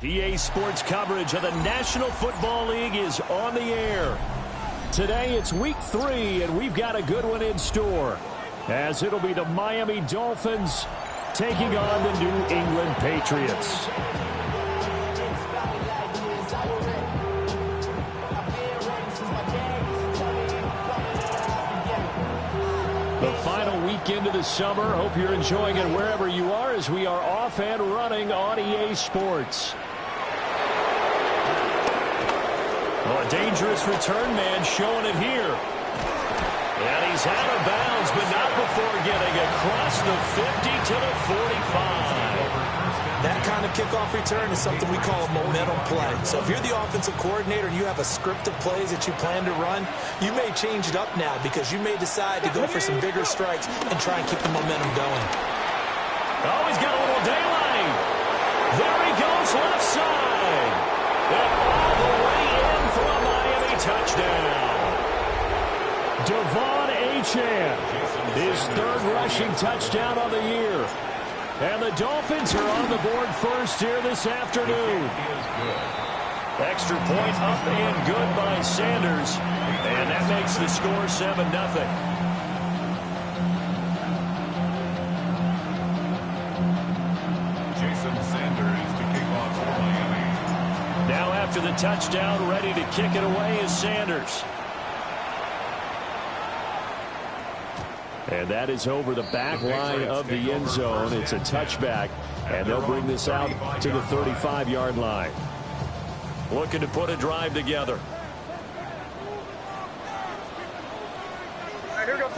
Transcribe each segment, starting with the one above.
EA Sports coverage of the National Football League is on the air. Today it's week 3, and we've got a good one in store, as it'll be the Miami Dolphins taking on the New England Patriots. The final weekend of the summer. Hope you're enjoying it wherever you are, as we are off and running on EA Sports. Oh, a dangerous return man showing it here. And he's out of bounds, but not before getting across the 50 to the 45. That kind of kickoff return is something we call a momentum play. So if you're the offensive coordinator and you have a script of plays that you plan to run, you may change it up now because you may decide to go for some bigger strikes and try and keep the momentum going. Oh, he's got a little daylight. There he goes, left side. And all the way in for a Miami touchdown. Devon Achane, his third rushing touchdown on the year. And the Dolphins are on the board first here this afternoon. Extra point up and good by Sanders. And that makes the score 7-0. Jason Sanders to kick off for Miami. Now after the touchdown, ready to kick it away is Sanders. And that is over the back line of the end zone. It's a touchback, and they'll bring this out to the 35-yard line. Looking to put a drive together. They'll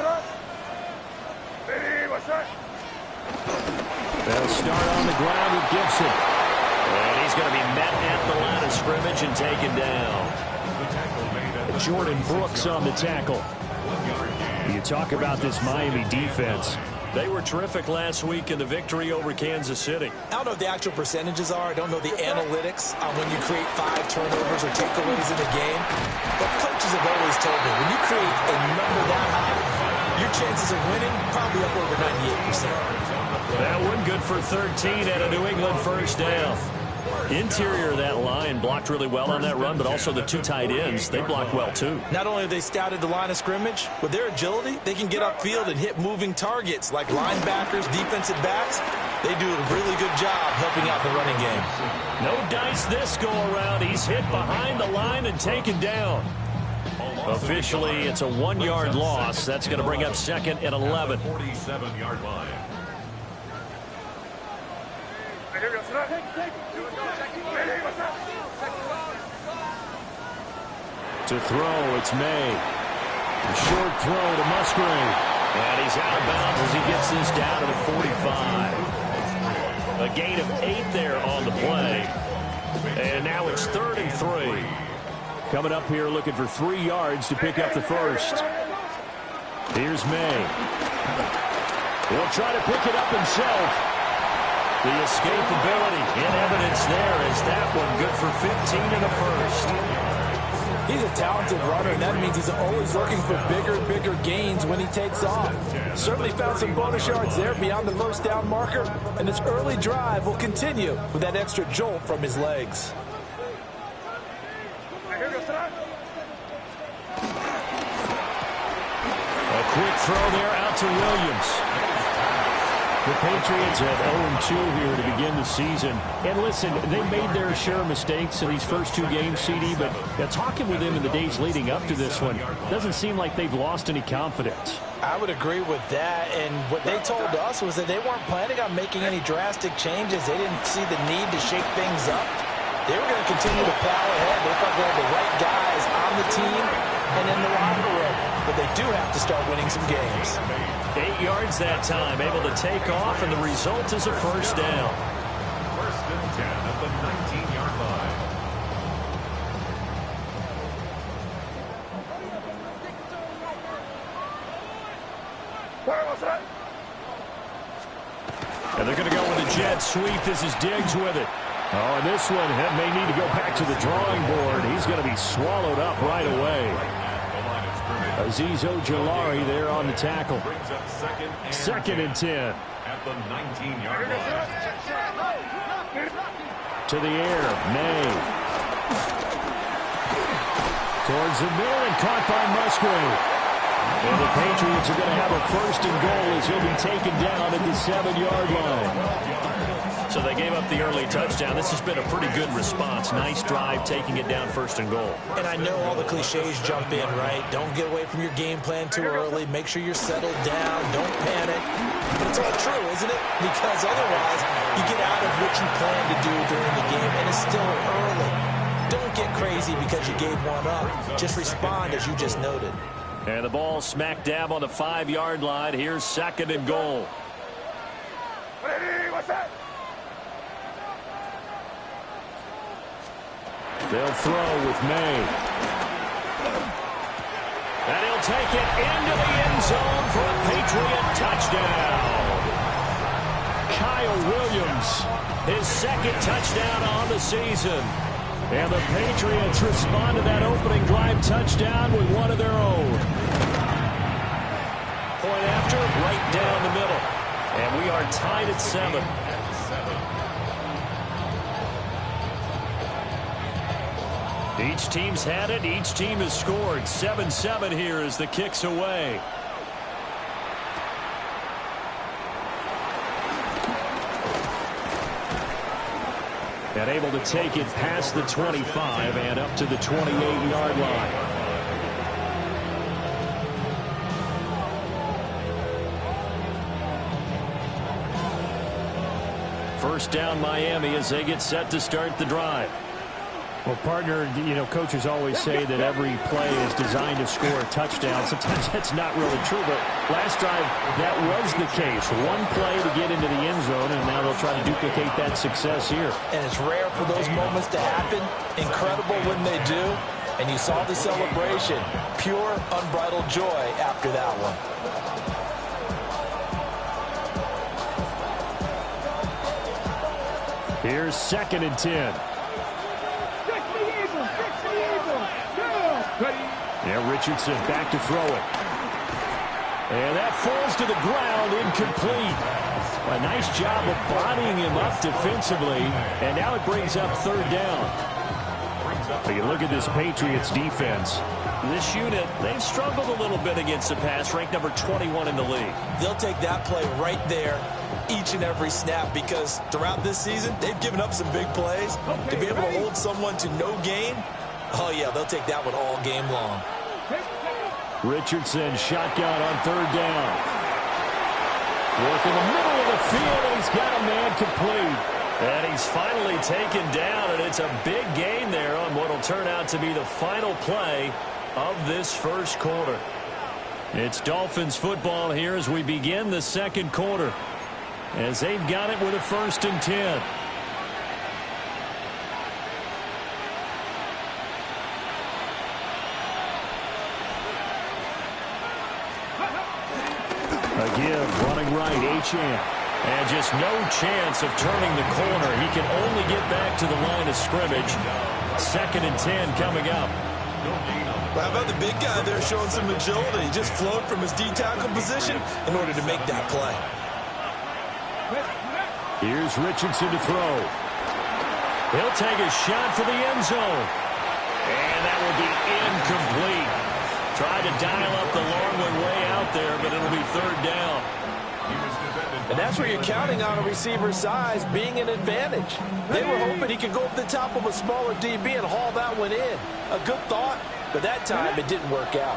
start on the ground with Gibson. And he's going to be met at the line of scrimmage and taken down. Jordan Brooks on the tackle. You talk about this Miami defense. They were terrific last week in the victory over Kansas City. I don't know what the actual percentages are. I don't know the analytics on when you create 5 turnovers or takeaways in a game. But coaches have always told me, when you create a number that high, your chances of winning probably up over 98%. That one good for 13 and a New England first down. Interior of that line blocked really well on that run, but also the 2 tight ends, they blocked well too. Not only have they scouted the line of scrimmage, with their agility, they can get upfield and hit moving targets like linebackers, defensive backs. They do a really good job helping out the running game. No dice this go around. He's hit behind the line and taken down. Officially, it's a 1-yard loss. That's going to bring up second and 11. 47-yard line. To throw, it's May. A short throw to Musgrave. And he's out of bounds as he gets this down to the 45. A gain of 8 there on the play. And now it's 3rd and 3. Coming up here looking for 3 yards to pick up the first. Here's May. He'll try to pick it up himself. The escapability in evidence there is that one good for 15 in the first. He's a talented runner, and that means he's always looking for bigger and bigger gains when he takes off. Certainly found some bonus yards there beyond the first down marker, and his early drive will continue with that extra jolt from his legs. A quick throw there out to Williams. The Patriots have 0-2 here to begin the season. And listen, they made their share of mistakes in these first 2 games, CD, but talking with them in the days leading up to this one, doesn't seem like they've lost any confidence. I would agree with that, and what they told us was that they weren't planning on making any drastic changes. They didn't see the need to shake things up. They were going to continue to plow ahead. They thought they had the right guys on the team and in the locker room, but they do have to start winning some games. 8 yards that time, able to take off, and the result is a first down. 1st and 10 at the 19-yard line. And they're going to go with a jet sweep. This is Diggs with it. Oh, and this one may need to go back to the drawing board. He's going to be swallowed up right away. Azeez Ojulari there on the tackle. Second and 10. At the 19-yard line. to the air. May. Towards the middle and caught by Musgrave. And the Patriots are going to have a first and goal as he'll be taken down at the 7-yard line. So they gave up the early touchdown. This has been a pretty good response. Nice drive, taking it down first and goal. And I know all the cliches jump in, right? Don't get away from your game plan too early. Make sure you're settled down. Don't panic. But it's all true, isn't it? Because otherwise, you get out of what you plan to do during the game, and it's still early. Don't get crazy because you gave one up. Just respond as you just noted. And the ball smack dab on the 5-yard line. Here's second and goal. They'll throw with May. And he'll take it into the end zone for a Patriot touchdown. Kyle Williams, His second touchdown on the season. and the Patriots respond to that opening drive touchdown with one of their own. Point after, right down the middle. And we are tied at 7. Each team's had it. Each team has scored. 7-7 here as the kick's away. And able to take it past the 25 and up to the 28-yard line. First down Miami as they get set to start the drive. Well, partner, you know, coaches always say that every play is designed to score a touchdown. Sometimes that's not really true, but last drive, that was the case. One play to get into the end zone, and now they'll try to duplicate that success here. And it's rare for those moments to happen. Incredible when they do. And you saw the celebration. Pure, unbridled joy after that one. Here's second and 10. Yeah, Richardson back to throw it. And that falls to the ground, incomplete. A nice job of bodying him up defensively, and now it brings up third down. But you look at this Patriots defense. This unit, they've struggled a little bit against the pass, ranked number 21 in the league. They'll take that play right there each and every snap because throughout this season, they've given up some big plays. To be able to hold someone to no gain, oh, yeah, they'll take that one all game long. Richardson shotgun on third down. Work in the middle of the field, and he's got a man complete. And he's finally taken down, and it's a big gain there on what will turn out to be the final play of this first quarter. It's Dolphins football here as we begin the second quarter, as they've got it with a first and 10. A give, running right, Achane. And just no chance of turning the corner. He can only get back to the line of scrimmage. Second and 10 coming up. How about the big guy there showing some agility? He just flowed from his D-tackle position in order to make that play. Here's Richardson to throw. He'll take a shot for the end zone. And that will be incomplete. Tried to dial up the long one way out there, but it'll be third down. And that's where you're counting on a receiver's size being an advantage. They were hoping he could go up the top of a smaller DB and haul that one in. A good thought, but that time it didn't work out.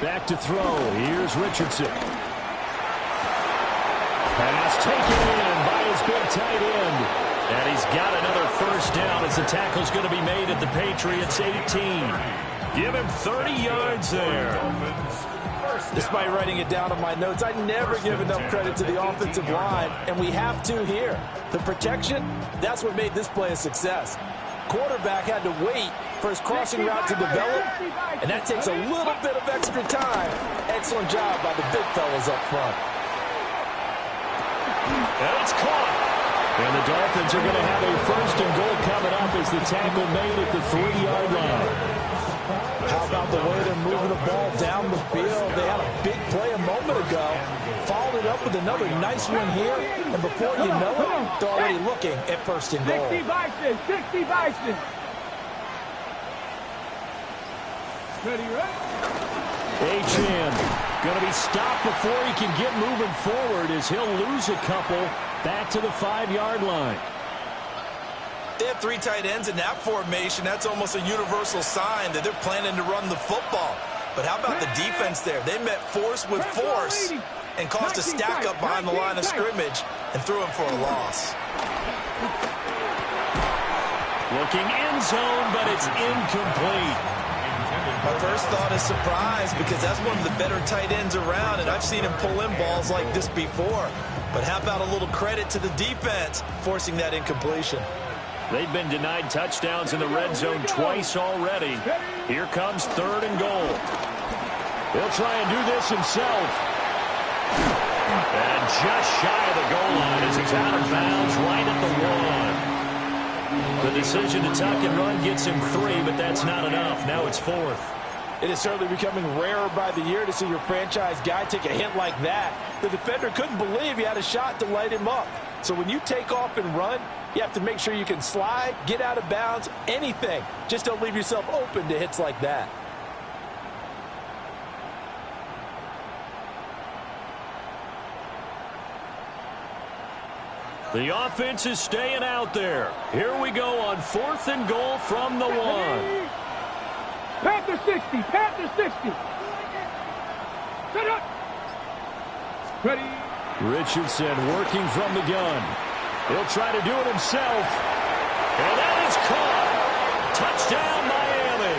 Back to throw. Here's Richardson. Pass taken in by his big tight end. And he's got another first down as the tackle's going to be made at the Patriots 18. Give him 30 yards there. Despite writing it down on my notes, I never give enough credit to the offensive line, and we have to here. The protection, that's what made this play a success. Quarterback had to wait for his crossing route to develop, and that takes a little bit of extra time. Excellent job by the big fellas up front. And it's caught. And the Dolphins are going to have a first and goal coming up as the tackle made at the 3-yard line. How about the way they're moving the ball down the field? They had a big play a moment ago, followed it up with another nice one here, and before you know it, they're already looking at first and goal. 60 Bison. Ready, Achane going to be stopped before he can get moving forward as he'll lose a couple back to the 5-yard line. They have 3 tight ends in that formation. That's almost a universal sign that they're planning to run the football. But how about the defense there? They met force with force and caused a stack up behind the line of scrimmage and threw him for a loss. Looking end zone, but it's incomplete. My first thought is surprise because that's one of the better tight ends around, and I've seen him pull in balls like this before. But how about a little credit to the defense forcing that incompletion? They've been denied touchdowns in the red zone twice already. Here comes 3rd and goal. He'll try and do this himself. And just shy of the goal line as he's out of bounds right at the 1. The decision to tuck and run gets him 3, but that's not enough. Now it's 4th. It is certainly becoming rarer by the year to see your franchise guy take a hit like that. The defender couldn't believe he had a shot to light him up. So when you take off and run, you have to make sure you can slide, get out of bounds, anything. Just don't leave yourself open to hits like that. The offense is staying out there. Here we go on 4th and goal from the 1. Panther 60. Set up. Ready. Richardson working from the gun. He'll try to do it himself. And that is caught. Touchdown, Miami.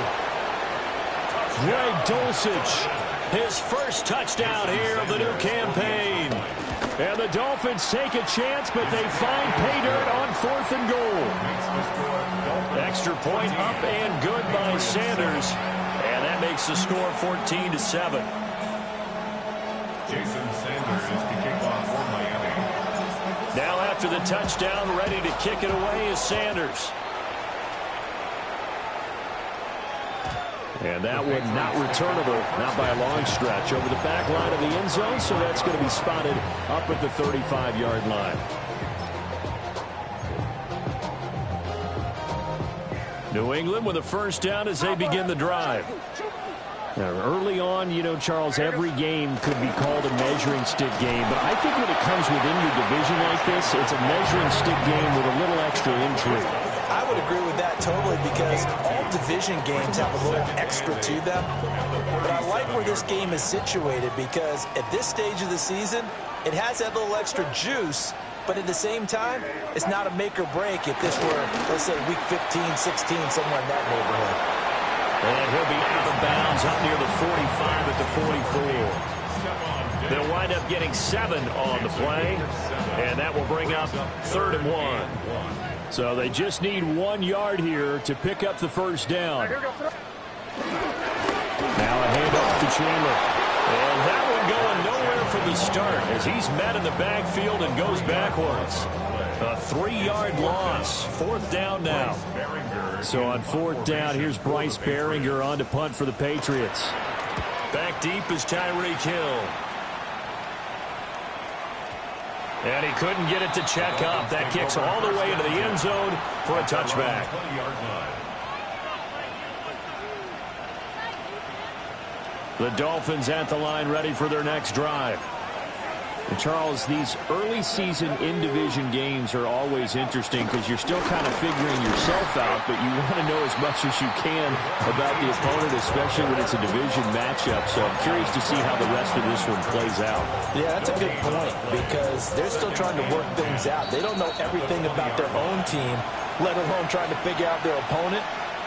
Greg Dulcich, his first touchdown here of the new campaign. And the Dolphins take a chance, but they find pay dirt on 4th and goal. Extra point up and good by Sanders. And that makes the score 14-7. Jason Sanders is the kickoff for Miami. Now after the touchdown, ready to kick it away is Sanders. And that one not returnable, not by a long stretch, over the back line of the end zone, so that's going to be spotted up at the 35-yard line. New England with a first down as they begin the drive. Now, early on, you know, Charles, every game could be called a measuring stick game, but I think when it comes within your division like this, it's a measuring stick game with a little extra intrigue. I would agree with that totally because all division games have a little extra to them. But I like where this game is situated because at this stage of the season, it has that little extra juice, but at the same time, it's not a make or break if this were, let's say, week 15, 16, somewhere in that neighborhood. And he'll be out of bounds up near the 45 at the 44. They'll wind up getting 7 on the play, and that will bring up 3rd and 1. So they just need 1 yard here to pick up the first down. Now a handoff to Chandler. And that one going nowhere from the start as he's met in the backfield and goes backwards. A 3-yard loss. 4th down now. So on 4th down, here's Bryce Baringer on to punt for the Patriots. Back deep is Tyreek Hill. And he couldn't get it to check up. That kicks all the way into the end zone for a touchback. The Dolphins at the line ready for their next drive. And Charles, these early season in-division games are always interesting because you're still kind of figuring yourself out, but you want to know as much as you can about the opponent, especially when it's a division matchup. So I'm curious to see how the rest of this one plays out. Yeah, that's a good point because they're still trying to work things out. They don't know everything about their own team, let alone trying to figure out their opponent.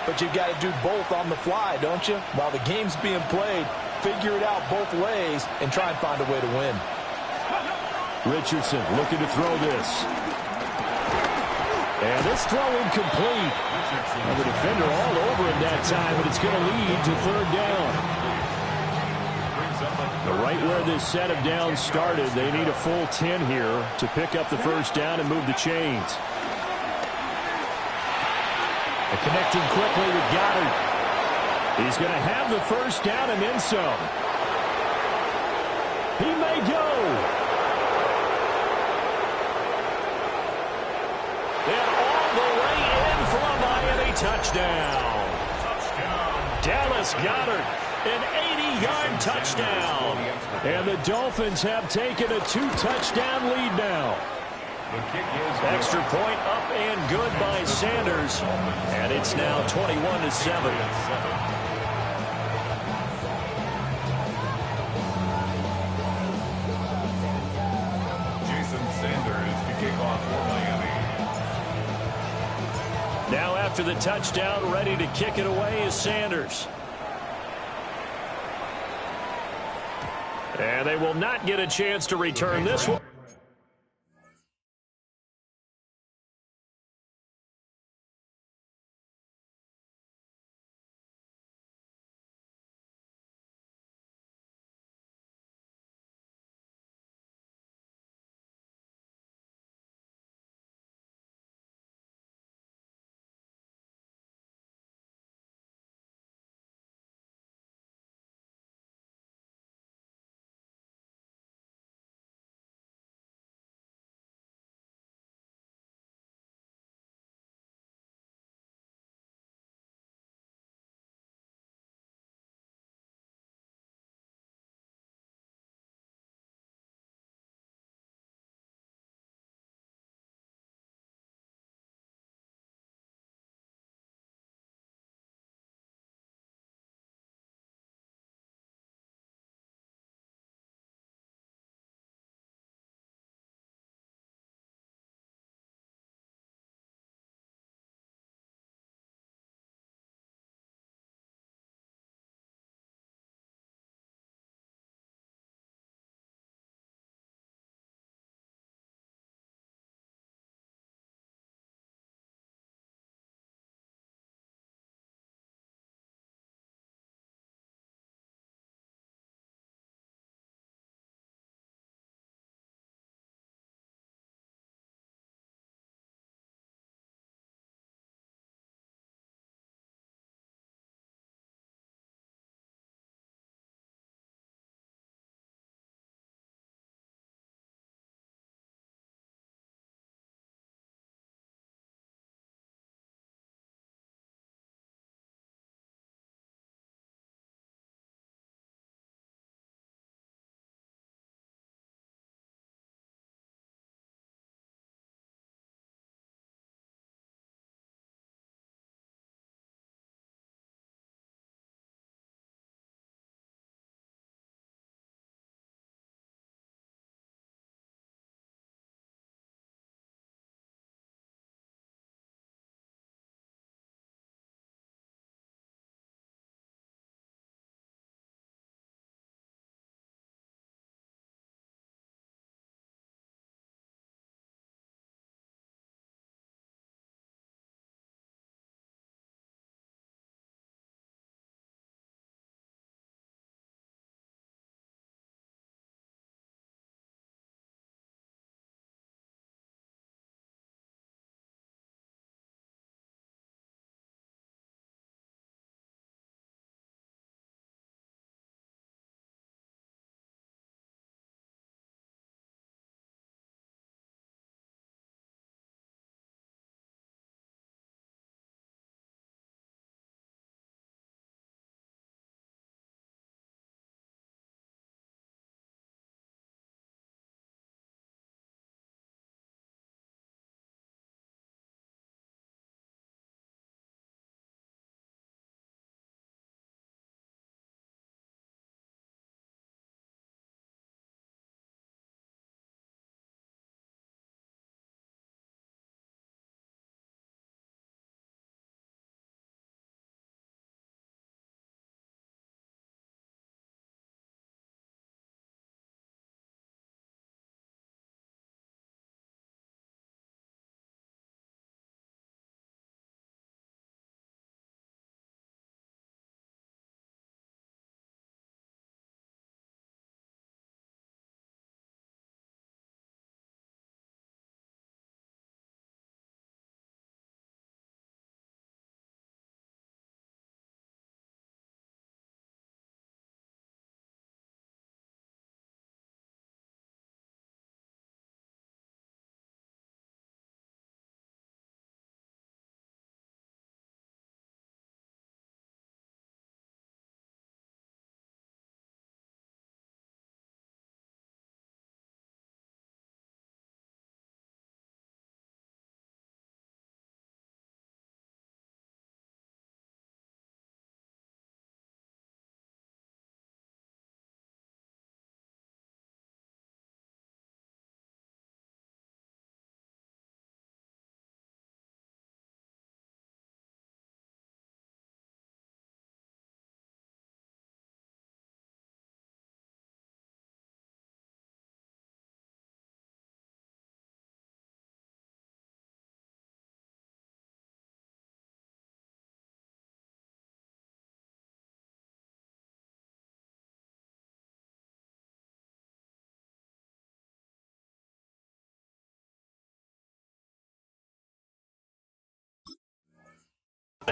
But you've got to do both on the fly, don't you? While the game's being played, figure it out both ways and try and find a way to win. Richardson looking to throw this. And this throw incomplete. Now the defender all over him that time, but it's going to lead to 3rd down. Right where this set of downs started, they need a full 10 here to pick up the first down and move the chains. And connecting quickly with Goddard. He's going to have the first down and then some. He may go. touchdown. Dallas Goedert, an 80-yard touchdown. And the Dolphins have taken a 2-touchdown lead now. Extra point up and good by Sanders. And it's now 21-7. Now after the touchdown, ready to kick it away is Sanders. And they will not get a chance to return this one.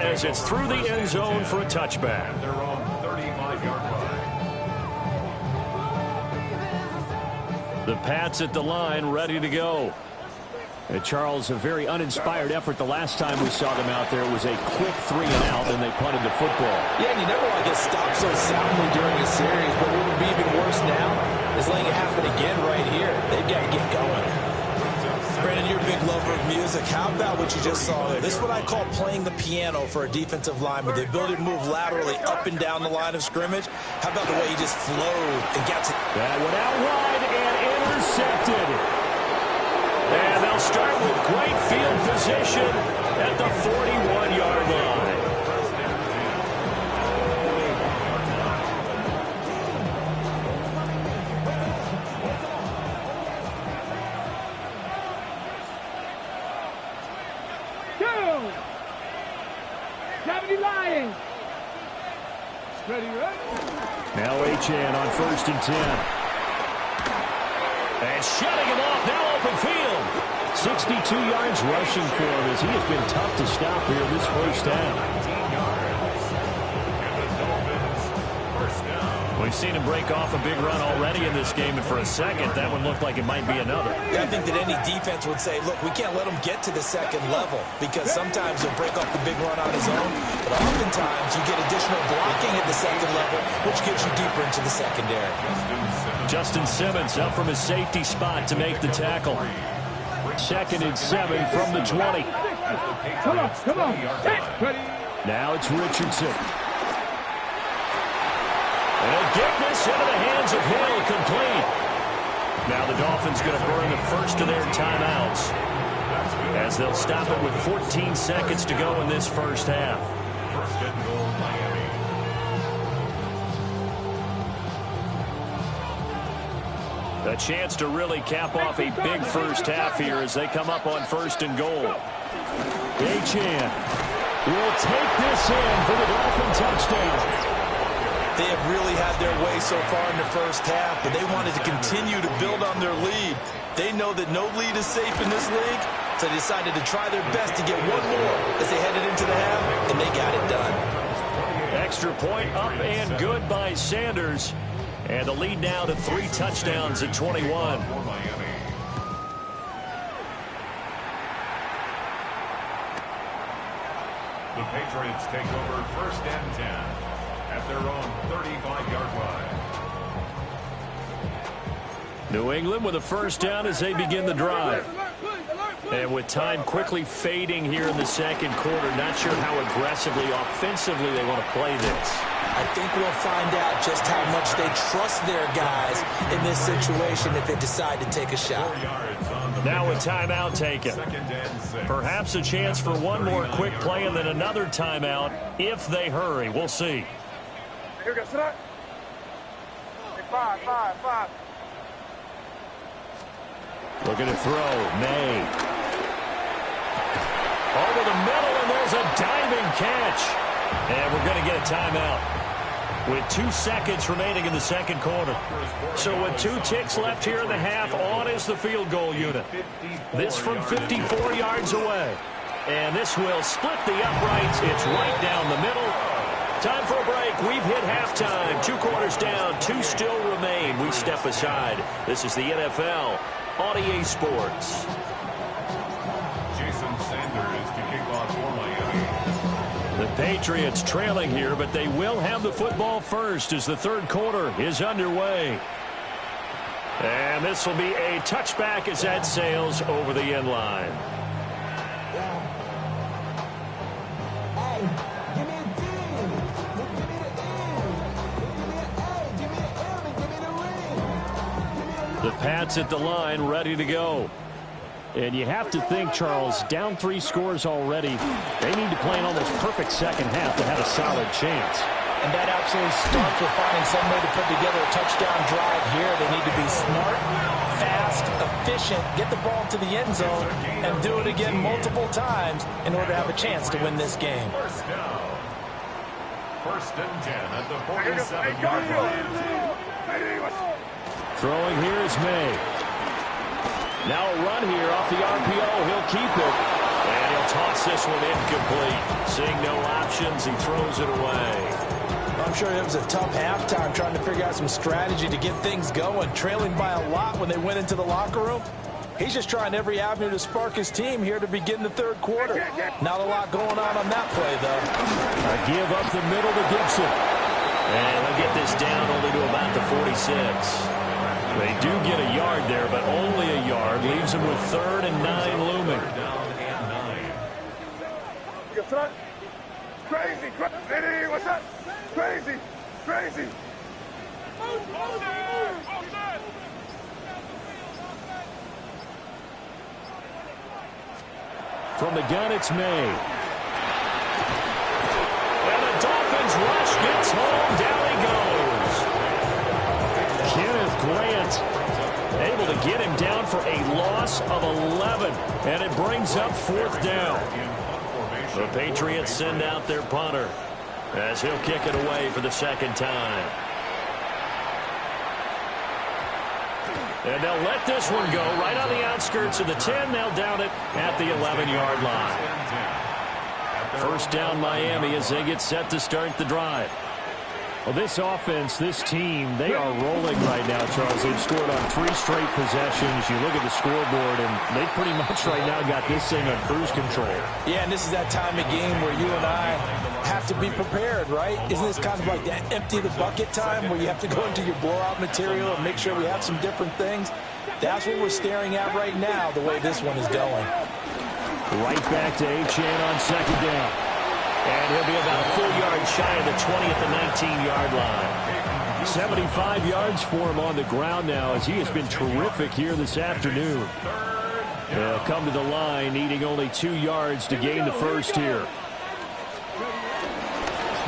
as it's through the end zone for a touchback. Their own 35-yard line. The Pats at the line, ready to go. And Charles, a very uninspired effort the last time we saw them out there. It was a quick 3 and out, and they punted the football. Yeah, and you never want to get stopped so soundly during a series, but what would be even worse now is letting it happen again right here. They've got to get going. Brandon, you're a big lover of music. How about what you just saw there? This is what I call playing the piano for a defensive lineman. The ability to move laterally up and down the line of scrimmage. How about the way he just flowed and got to... That went out wide and intercepted. And they'll start with great field position at the 41-yard line. Lions. Ready, now Achane on 1st and 10. And shutting him off, now open field. 62 yards rushing for him as he has been tough to stop here this first half. We've seen him break off a big run already in this game, and for a second, that one looked like it might be another. Yeah, I think that any defense would say, look, we can't let him get to the second level, because sometimes he'll break off the big run on his own, but oftentimes you get additional blocking at the second level, which gets you deeper into the secondary. Justin Simmons up from his safety spot to make the tackle. 2nd and 7 from the 20. Come on. Now it's Richardson. And he'll get this into the hands of Hill, complete. Now the Dolphins going to burn the first of their timeouts as they'll stop it with 14 seconds to go in this first half. First and goal, Miami. A chance to really cap off a big first half here as they come up on 1st and goal. Achane will take this in for the Dolphin touchdown. They have really had their way so far in the first half, but they wanted to continue to build on their lead. They know that no lead is safe in this league, so they decided to try their best to get one more as they headed into the half, and they got it done. Extra point up and good by Sanders. And the lead now to 3 touchdowns at 21. For Miami. The Patriots take over 1st and 10 at their own 35-yard line. New England with a first down as they begin the drive. And with time quickly fading here in the second quarter, not sure how aggressively, offensively they want to play this. I think we'll find out just how much they trust their guys in this situation if they decide to take a shot. 4 yards on the Now a timeout taken. 2nd and 6. Perhaps a chance for one more quick play and then another timeout if they hurry. We'll see. Here we go. Sit up. 5. Looking to throw. May. Over the middle, and there's a diving catch. And we're going to get a timeout with 2 seconds remaining in the second quarter. So with 2 ticks left here in the half, on is the field goal unit. This from 54 yards away. And this will split the uprights. It's right down the middle. Time for a break. We've hit halftime. 2 quarters down. 2 still remain. We step aside. This is the NFL on EA Sports. Jason Sanders to kick off for Miami. The Patriots trailing here, but they will have the football first as the third quarter is underway. And this will be a touchback as that sails over the end line. The Pats at the line, ready to go. And you have to think, Charles, down 3 scores already. They need to play an almost perfect second half to have a solid chance. And that absolutely starts with finding some way to put together a touchdown drive here. They need to be smart, fast, efficient, get the ball to the end zone, and do it again multiple times in order to have a chance to win this game. First down. 1st and 10 at the 47-yard line. Throwing here is May. Now a run here off the RPO. He'll keep it. And he'll toss this one incomplete. Seeing no options, he throws it away. I'm sure it was a tough halftime trying to figure out some strategy to get things going, trailing by a lot when they went into the locker room. He's just trying every avenue to spark his team here to begin the third quarter. Not a lot going on that play, though. A give up the middle to Gibson. And they'll get this down only to about the 46. They do get a yard there, but only a yard. Leaves them with 3rd and 9 looming. Crazy, crazy. What's up? Crazy, crazy. From the gun, it's May. And the Dolphins rush gets home. Down he goes. Kenneth Grant able to get him down for a loss of 11. And it brings up 4th down. The Patriots send out their punter as he'll kick it away for the 2nd time. And they'll let this one go right on the outskirts of the 10. They'll down it at the 11-yard line. 1st down Miami as they get set to start the drive. Well, this offense, this team, they are rolling right now, Charles. They've scored on 3 straight possessions. You look at the scoreboard, and they pretty much right now got this thing on cruise control. Yeah, and this is that time of game where you and I have to be prepared, right? Isn't this kind of like that empty the bucket time where you have to go into your blowout material and make sure we have some different things? That's what we're staring at right now, the way this one is going. Right back to Achane on 2nd down. And he'll be about a full yard shy of the 20 at the 19-yard line. 75 yards for him on the ground now as he has been terrific here this afternoon. They'll come to the line needing only 2 yards to gain the first here.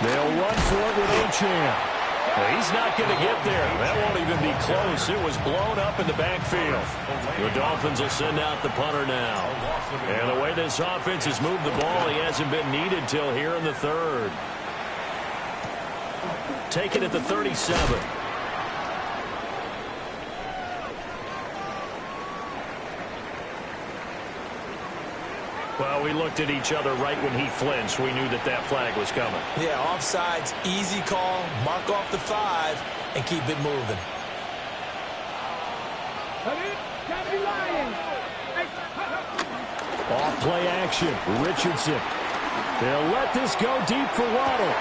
They'll run for it with Achane. He's not going to get there. That won't even be close. It was blown up in the backfield. The Dolphins will send out the punter now. And the way this offense has moved the ball, he hasn't been needed till here in the 3rd. Taken at the 37. Well, we looked at each other right when he flinched. We knew that that flag was coming. Yeah, offsides, easy call, mark off the 5, and keep it moving. Off play action, Richardson. They'll let this go deep for Waddle.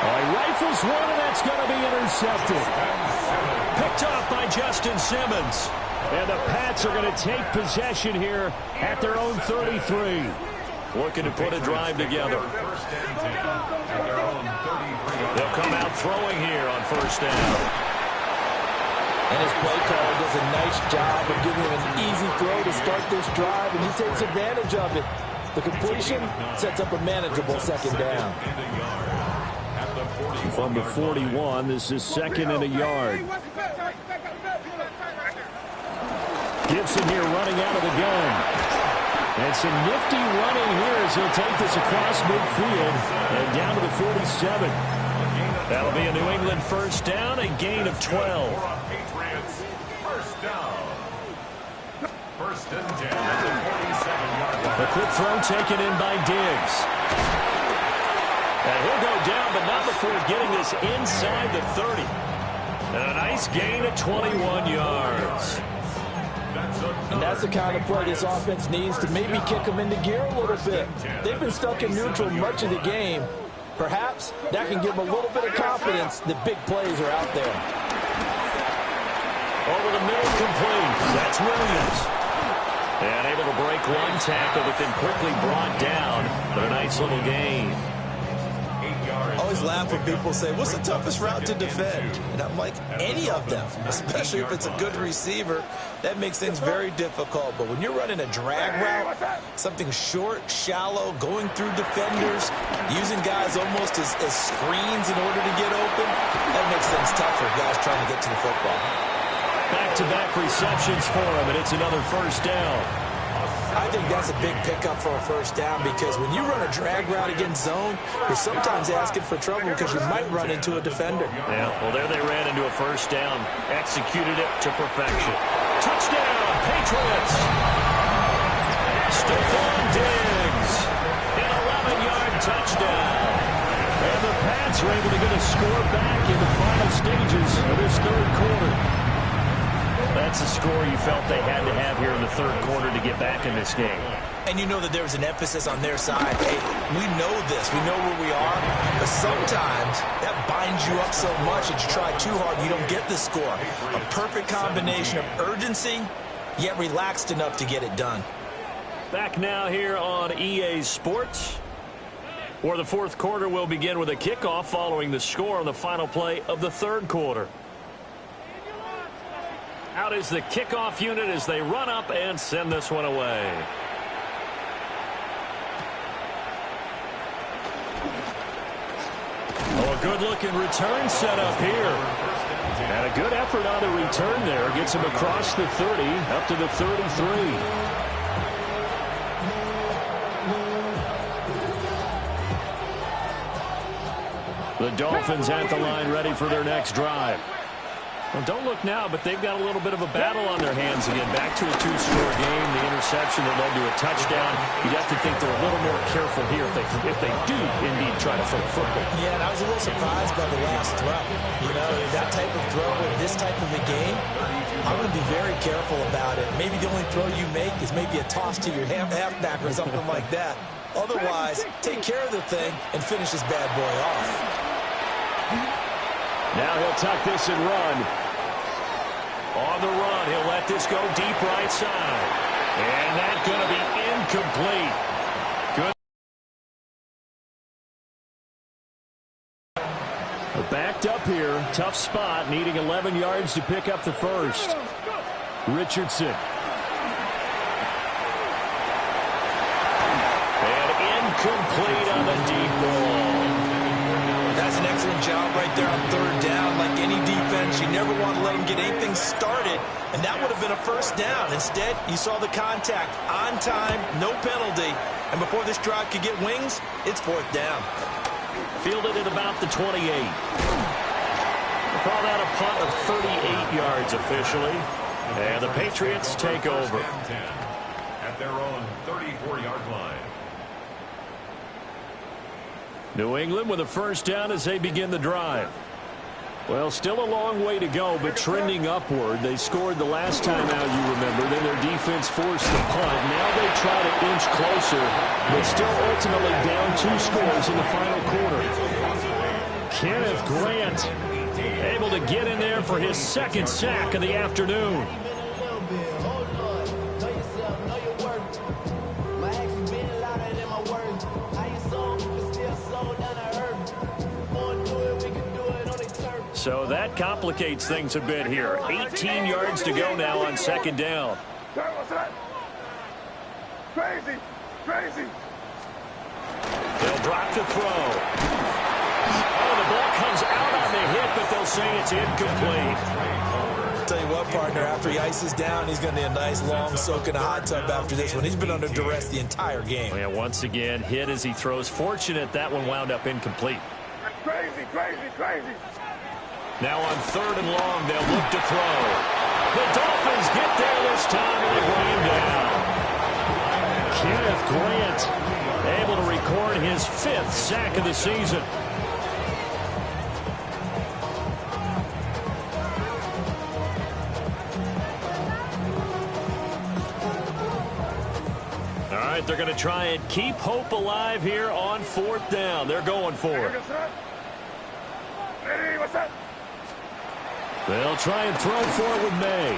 He rifles one, and that's going to be intercepted. Picked off by Justin Simmons. And the Pats are going to take possession here at their own 33. Looking to put a drive together. They'll come out throwing here on 1st down. And his play caller does a nice job of giving him an easy throw to start this drive, and he takes advantage of it. The completion sets up a manageable 2nd down. From the 41, this is 2nd and a yard. Gibson here running out of the gun. And some nifty running here as he'll take this across midfield and down to the 47. That'll be a New England 1st down, a gain of 12. Patriots, 1st down. 1st and 10 at the 47-yard line. A quick throw taken in by Diggs. And he'll go down, but not before getting this inside the 30. And a nice gain of 21 yards. And that's the kind of play this offense needs to maybe kick them into gear a little bit. They've been stuck in neutral much of the game. Perhaps that can give them a little bit of confidence that big plays are out there. Over the middle, complete. That's Williams. And able to break one tackle, but then quickly brought down. But a nice little gain. I always laugh when people say, what's the toughest route to defend? And I'm like, any of them, especially if it's a good receiver. That makes things very difficult. But when you're running a drag route, something short, shallow, going through defenders, using guys almost as screens in order to get open, that makes things tough for guys trying to get to the football. Back-to-back receptions for him, and it's another 1st down. I think that's a big pickup for a 1st down because when you run a drag route against zone, you're sometimes asking for trouble because you might run into a defender. Yeah, well, there they ran into a 1st down. Executed it to perfection. Touchdown, Patriots! Stephon Diggs. And the Pats are able to get a score back in the final stages of this third quarter. That's a score you felt they had to have here in the third quarter to get back in this game. And you know that there was an emphasis on their side. Hey, we know this. We know where we are. But sometimes that binds you up so much that you try too hard and you don't get the score. A perfect combination of urgency, yet relaxed enough to get it done. Back now here on EA Sports, where the fourth quarter will begin with a kickoff following the score on the final play of the third quarter. Out is the kickoff unit as they run up and send this one away. Oh, a good-looking return set up here. And a good effort on the return there. Gets him across the 30, up to the 33. The Dolphins at the line ready for their next drive. Well, don't look now, but they've got a little bit of a battle on their hands again. Back to a two-score game. The interception that led to a touchdown. You'd have to think they're a little more careful here if they do indeed try to throw the football. Yeah, and I was a little surprised by the last throw. You know, that type of throw in this type of a game, I'm going to be very careful about it. Maybe the only throw you make is maybe a toss to your halfback or something like that. Otherwise, take care of the thing and finish this bad boy off. Now he'll tuck this and run. On the run, he'll let this go deep right side. And that's going to be incomplete. Good. Backed up here. Tough spot, needing 11 yards to pick up the first. Richardson. And incomplete on the deep ball. That's an excellent job right there on third down. Like any defense, you never want to let them get anything started, and that would have been a first down. Instead, you saw the contact on time, no penalty, and before this drive could get wings, it's fourth down. Fielded at about the 28. We'll call that a punt of 38 yards officially, and the Patriots take over. At their own 34-yard line. New England with a first down as they begin the drive. Well, still a long way to go, but trending upward. They scored the last time out, you remember. Then their defense forced the punt. Now they try to inch closer, but still ultimately down 2 scores in the final quarter. Kenneth Grant able to get in there for his second sack of the afternoon. So that complicates things a bit here. 18 yards to go now on second down. What's that? Crazy! Crazy! They'll drop the throw. Oh, the ball comes out on the hit, but they'll say it's incomplete. I'll tell you what, partner, after he ices down, he's going to need a nice long soak in a hot tub after this one. He's been under duress the entire game. Oh, yeah, once again, hit as he throws. Fortunate that one wound up incomplete. Crazy, crazy, crazy! Now on third and long, they'll look to throw. The Dolphins get there this time, and they bring him down. Kenneth Grant able to record his 5th sack of the season. All right, they're going to try and keep hope alive here on fourth down. They're going for it. Hey, what's that? They'll try and throw for it with May.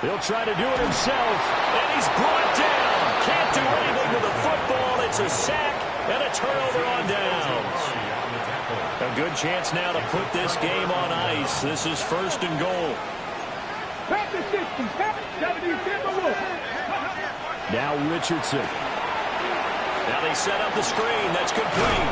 He'll try to do it himself, and he's brought down. Can't do anything with the football. It's a sack and a turnover on downs. A good chance now to put this game on ice. This is first and goal. Now Richardson. Now they set up the screen. That's complete.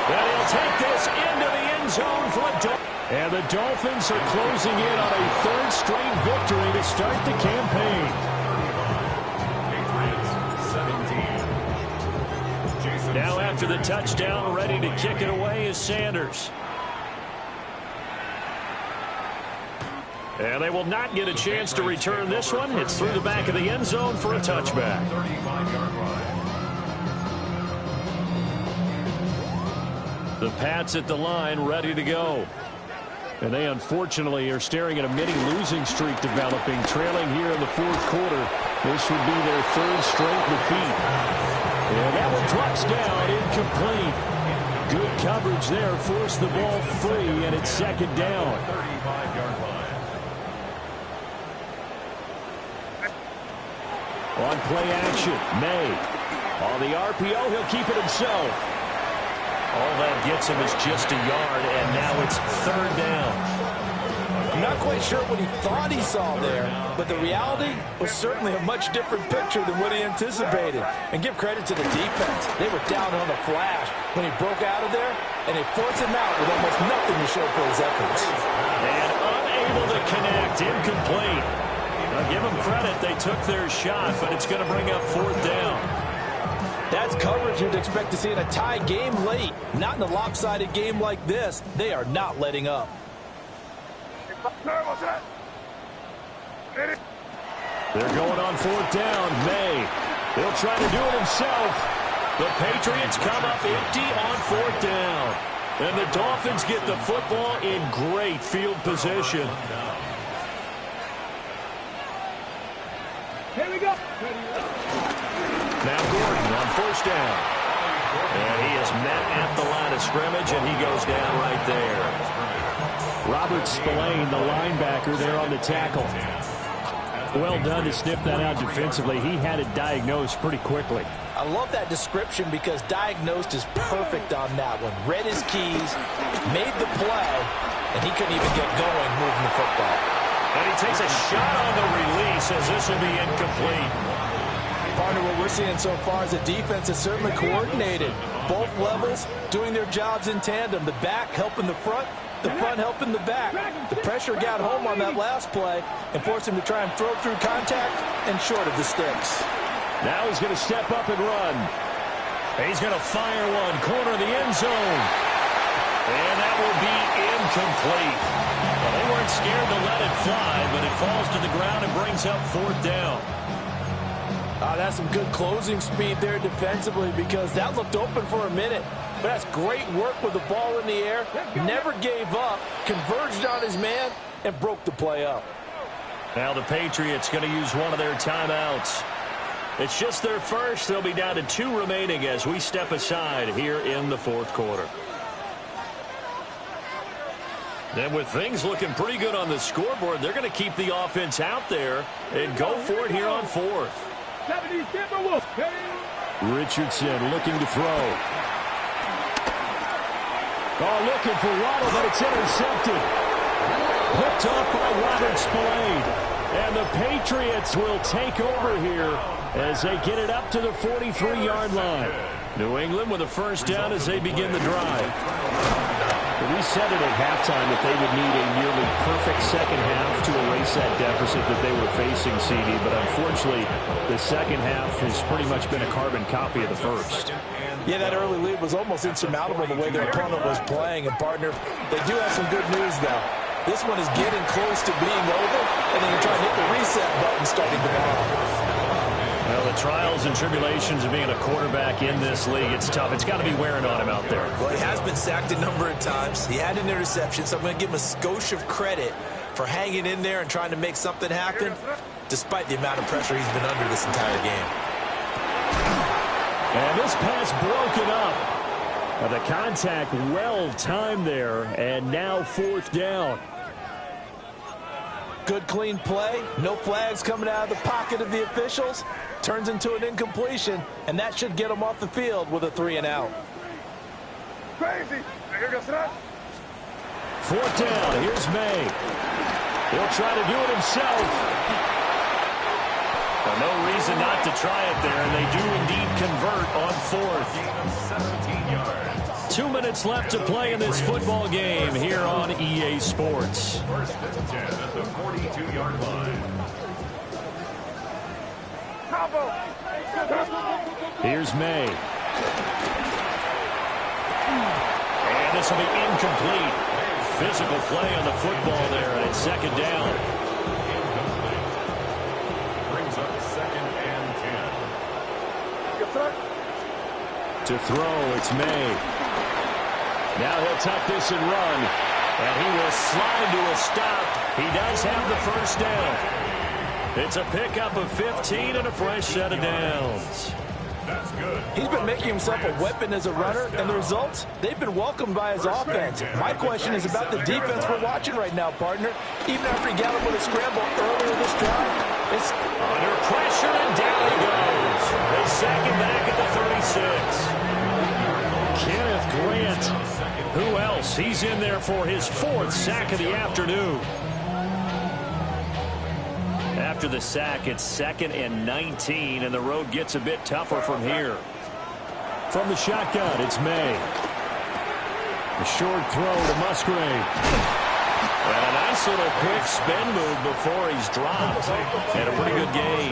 And he'll take this into the end zone for a dunk. And the Dolphins are closing in on a 3rd straight victory to start the campaign. Now after the touchdown, ready to kick it away is Sanders. And they will not get a chance to return this one. It's through the back of the end zone for a touchback. The Pats at the line, ready to go. And they unfortunately are staring at a mini losing streak developing, trailing here in the fourth quarter. This would be their third straight defeat. And that one drops down, incomplete. Good coverage there, forced the ball free, and it's second down. 35-yard line. On play action, May. On the RPO, he'll keep it himself. All that gets him is just a yard, and now it's third down. I'm not quite sure what he thought he saw there, but the reality was certainly a much different picture than what he anticipated. And give credit to the defense. They were down on the flash when he broke out of there, and they forced him out with almost nothing to show for his efforts. And unable to connect, incomplete. Now give them credit, they took their shot, but it's going to bring up fourth down. That's coverage you'd expect to see in a tie game late. Not in a lopsided game like this. They are not letting up. They're going on fourth down. May. He'll try to do it himself. The Patriots come up empty on fourth down. And the Dolphins get the football in great field position. Here we go. Now Gordon on first down. And he is met at the line of scrimmage, and he goes down right there. Robert Spillane, the linebacker, there on the tackle. Well done to sniff that out defensively. He had it diagnosed pretty quickly. I love that description because diagnosed is perfect on that one. Read his keys, made the play, and he couldn't even get going moving the football. And he takes a shot on the release as this will be incomplete. Partner, what we're seeing so far is the defense is certainly coordinated. Both levels doing their jobs in tandem. The back helping the front helping the back. The pressure got home on that last play and forced him to try and throw through contact and short of the sticks. Now he's going to step up and run. He's going to fire one, corner of the end zone. And that will be incomplete. Well, they weren't scared to let it fly, but it falls to the ground and brings up fourth down. That's some good closing speed there defensively because that looked open for a minute. But that's great work with the ball in the air. Never gave up, converged on his man, and broke the play up. Now the Patriots going to use one of their timeouts. It's just their first. They'll be down to 2 remaining as we step aside here in the fourth quarter. Then with things looking pretty good on the scoreboard, they're going to keep the offense out there and go for it here on fourth. Richardson looking to throw. Oh, looking for Waddle, but it's intercepted. Picked off by Robert Spillane. And the Patriots will take over here as they get it up to the 43-yard line. New England with a first down as they begin the drive. We said it at halftime that they would need a nearly perfect second half to erase that deficit that they were facing, CD, but unfortunately the second half has pretty much been a carbon copy of the first. Yeah, that early lead was almost insurmountable the way their opponent was playing. And, partner, they do have some good news, though. This one is getting close to being over, and then you try to hit the reset button starting tomorrow. Well, the trials and tribulations of being a quarterback in this league, it's tough. It's got to be wearing on him out there. Well, he has been sacked a number of times. He had an interception, so I'm going to give him a skosh of credit for hanging in there and trying to make something happen, despite the amount of pressure he's been under this entire game. And this pass broken up. The contact well timed there, and now fourth down. Good clean play. No flags coming out of the pocket of the officials. Turns into an incompletion, and that should get him off the field with a 3-and-out. Crazy. Fourth down. Here's May. He'll try to do it himself. Well, no reason not to try it there, and they do indeed convert on fourth. 17 yards. 2 minutes left to play in this football game here on EA Sports. First and 10 at the 42-yard line. Here's May. And this will be incomplete. Physical play on the football there, and it's second down. Brings up second and 10. To throw, it's May. Now he'll tuck this and run. And he will slide to a stop. He does have the first down. It's a pickup of 15 and a fresh set of downs. That's good. He's been making himself a weapon as a runner, and the results, they've been welcomed by his offense. My question is about the defense we're watching right now, partner. Even after he got him with a scramble earlier this drive, it's under pressure, and down he goes. They sack him back at the 36. Kenneth Grant. Who else? He's in there for his 4th sack of the afternoon. After the sack, it's 2nd and 19, and the road gets a bit tougher from here. From the shotgun, it's May. A short throw to Musgrave. And a nice little quick spin move before he's dropped. And a pretty good gain.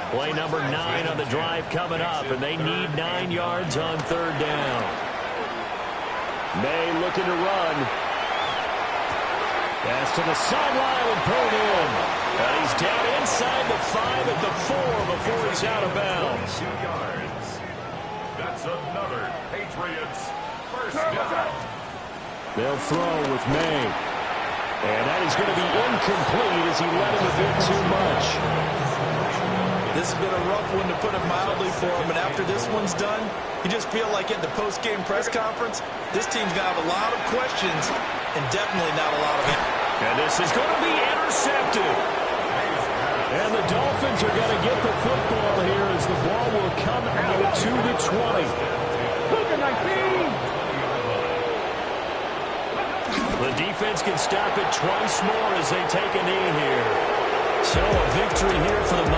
Play number 9 on the drive coming up, and they need 9 yards on 3rd down. May looking to run. Pass to the sideline and pulled in. And he's down inside the 5 at the 4 before he's out of bounds. 2 yards. That's another Patriots first down. They'll throw with May. And that is going to be incomplete as he let him a bit too much. This has been a rough one, to put it mildly, for him. And after this one's done, you just feel like at the post-game press conference, this team's going to have a lot of questions and definitely not a lot of it. And this is going to be intercepted. And the Dolphins are going to get the football here as the ball will come out to the 20. The defense can stop it twice more as they take a knee here. So a victory here for the